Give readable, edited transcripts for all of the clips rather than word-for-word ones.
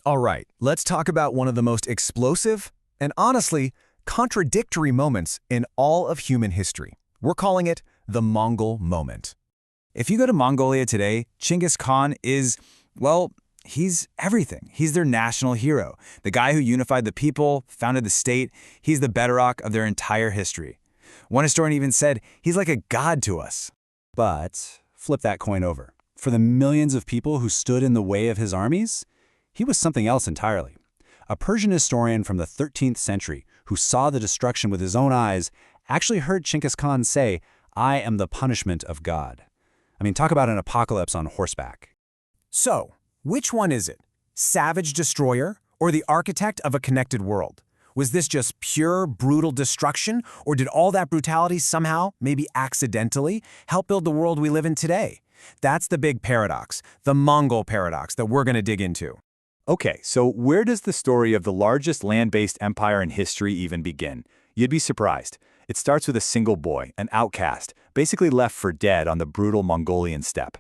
All right, let's talk about one of the most explosive and honestly contradictory moments in all of human history. We're calling it the Mongol Moment. If you go to Mongolia today, Genghis Khan is, well, he's everything. He's their national hero, the guy who unified the people, founded the state. He's the bedrock of their entire history. One historian even said he's like a god to us. But flip that coin over. For the millions of people who stood in the way of his armies, he was something else entirely. A Persian historian from the 13th century who saw the destruction with his own eyes actually heard Genghis Khan say, "I am the punishment of God." I mean, talk about an apocalypse on horseback. So, which one is it? Savage destroyer or the architect of a connected world? Was this just pure, brutal destruction, or did all that brutality somehow, maybe accidentally, help build the world we live in today? That's the big paradox, the Mongol paradox that we're going to dig into. Okay, so where does the story of the largest land-based empire in history even begin? You'd be surprised. It starts with a single boy, an outcast, basically left for dead on the brutal Mongolian steppe.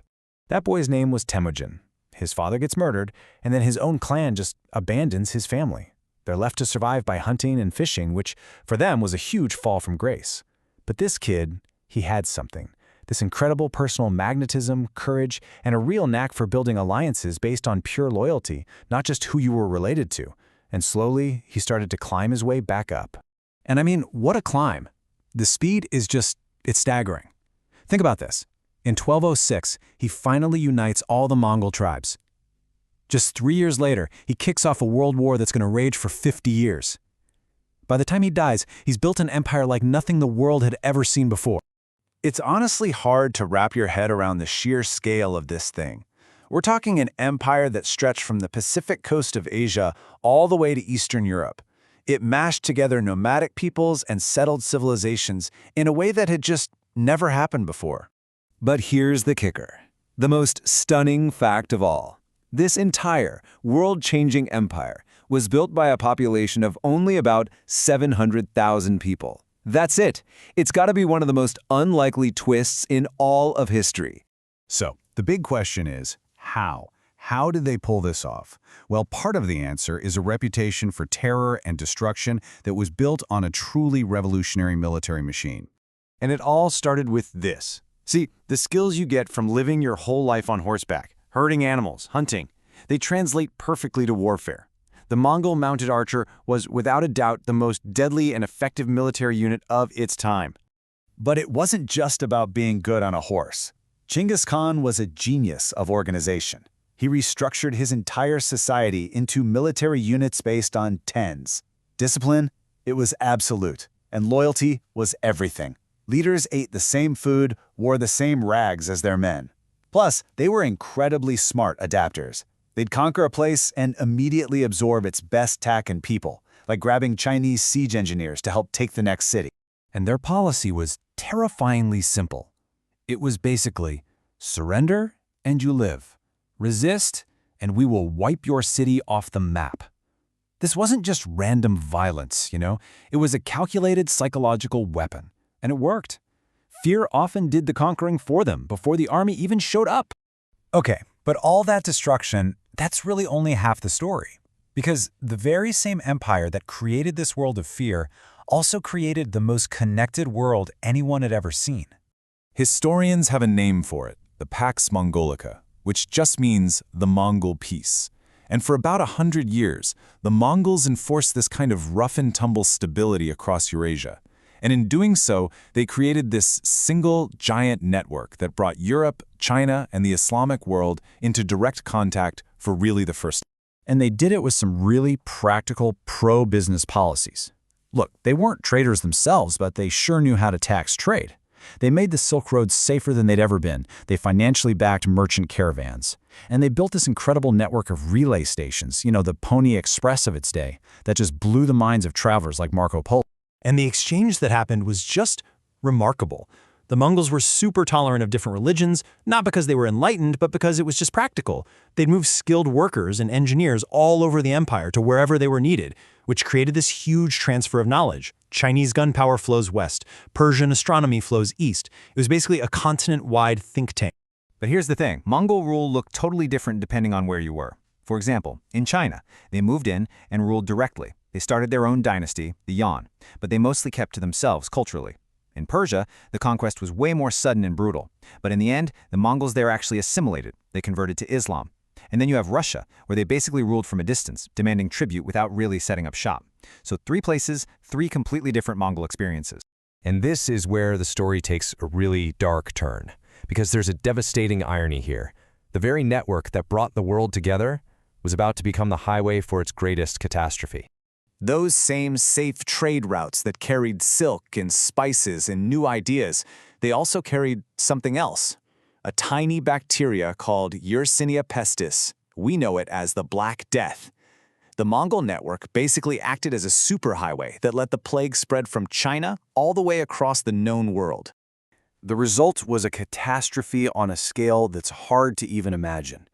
That boy's name was Temujin. His father gets murdered, and then his own clan just abandons his family. They're left to survive by hunting and fishing, which for them was a huge fall from grace. But this kid, he had something. This incredible personal magnetism, courage, and a real knack for building alliances based on pure loyalty, not just who you were related to. And slowly, he started to climb his way back up. And I mean, what a climb. The speed is it's staggering. Think about this. In 1206, he finally unites all the Mongol tribes. Just 3 years later, he kicks off a world war that's going to rage for 50 years. By the time he dies, he's built an empire like nothing the world had ever seen before. It's honestly hard to wrap your head around the sheer scale of this thing. We're talking an empire that stretched from the Pacific coast of Asia all the way to Eastern Europe. It mashed together nomadic peoples and settled civilizations in a way that had just never happened before. But here's the kicker, the most stunning fact of all. This entire world-changing empire was built by a population of only about 700,000 people. That's it. It's got to be one of the most unlikely twists in all of history. So, the big question is, how? How did they pull this off? Well, part of the answer is a reputation for terror and destruction that was built on a truly revolutionary military machine. And it all started with this. See, the skills you get from living your whole life on horseback, herding animals, hunting, they translate perfectly to warfare. The Mongol mounted archer was without a doubt the most deadly and effective military unit of its time. But it wasn't just about being good on a horse. Genghis Khan was a genius of organization. He restructured his entire society into military units based on tens. Discipline, it was absolute, and loyalty was everything. Leaders ate the same food, wore the same rags as their men. Plus, they were incredibly smart adapters. They'd conquer a place and immediately absorb its best tech and people, like grabbing Chinese siege engineers to help take the next city. And their policy was terrifyingly simple. It was basically, surrender and you live. Resist and we will wipe your city off the map. This wasn't just random violence, It was a calculated psychological weapon. And it worked. Fear often did the conquering for them before the army even showed up. Okay, but all that destruction, that's really only half the story. Because the very same empire that created this world of fear also created the most connected world anyone had ever seen. Historians have a name for it, the Pax Mongolica, which just means the Mongol peace. And for about 100 years, the Mongols enforced this kind of rough-and-tumble stability across Eurasia. And in doing so, they created this single giant network that brought Europe, China, and the Islamic world into direct contact for really the first time. And they did it with some really practical pro-business policies. Look, they weren't traders themselves, but they sure knew how to tax trade. They made the Silk Road safer than they'd ever been. They financially backed merchant caravans. And they built this incredible network of relay stations, the Pony Express of its day, that just blew the minds of travelers like Marco Polo. And the exchange that happened was just remarkable. The Mongols were super tolerant of different religions, not because they were enlightened, but because it was just practical. They'd move skilled workers and engineers all over the empire to wherever they were needed, which created this huge transfer of knowledge. Chinese gunpowder flows west, Persian astronomy flows east. It was basically a continent-wide think tank. But here's the thing, Mongol rule looked totally different depending on where you were. For example, in China, they moved in and ruled directly. They started their own dynasty, the Yuan, but they mostly kept to themselves culturally. In Persia, the conquest was way more sudden and brutal, but in the end, the Mongols there actually assimilated. They converted to Islam. And then you have Russia, where they basically ruled from a distance, demanding tribute without really setting up shop. So 3 places, 3 completely different Mongol experiences. And this is where the story takes a really dark turn, because there's a devastating irony here. The very network that brought the world together was about to become the highway for its greatest catastrophe. Those same safe trade routes that carried silk and spices and new ideas, they also carried something else. A tiny bacteria called Yersinia pestis. We know it as the Black Death. The Mongol network basically acted as a superhighway that let the plague spread from China all the way across the known world. The result was a catastrophe on a scale that's hard to even imagine.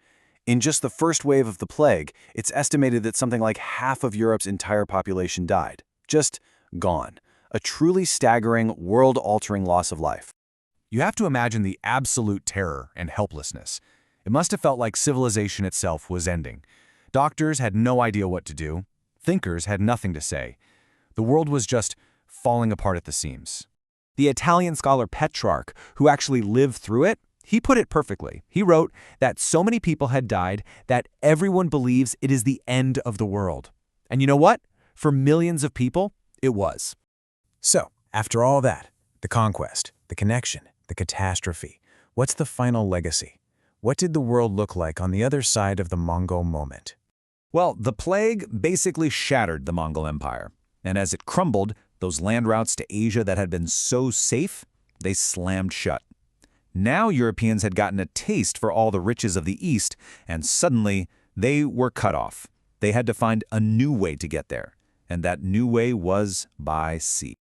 In just the first wave of the plague, it's estimated that something like half of Europe's entire population died. Just gone. A truly staggering, world-altering loss of life. You have to imagine the absolute terror and helplessness. It must have felt like civilization itself was ending. Doctors had no idea what to do. Thinkers had nothing to say. The world was just falling apart at the seams. The Italian scholar Petrarch, who actually lived through it, he put it perfectly. He wrote that so many people had died that everyone believes it is the end of the world. And you know what? For millions of people, it was. So, after all that, the conquest, the connection, the catastrophe, what's the final legacy? What did the world look like on the other side of the Mongol moment? Well, the plague basically shattered the Mongol Empire. And as it crumbled, those land routes to Asia that had been so safe, they slammed shut. Now Europeans had gotten a taste for all the riches of the East, and suddenly they were cut off. They had to find a new way to get there, and that new way was by sea.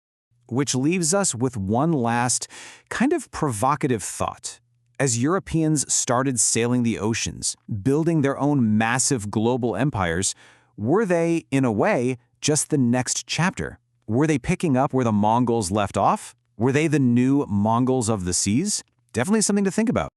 Which leaves us with one last kind of provocative thought. As Europeans started sailing the oceans, building their own massive global empires, were they, in a way, just the next chapter? Were they picking up where the Mongols left off? Were they the new Mongols of the seas? Definitely something to think about.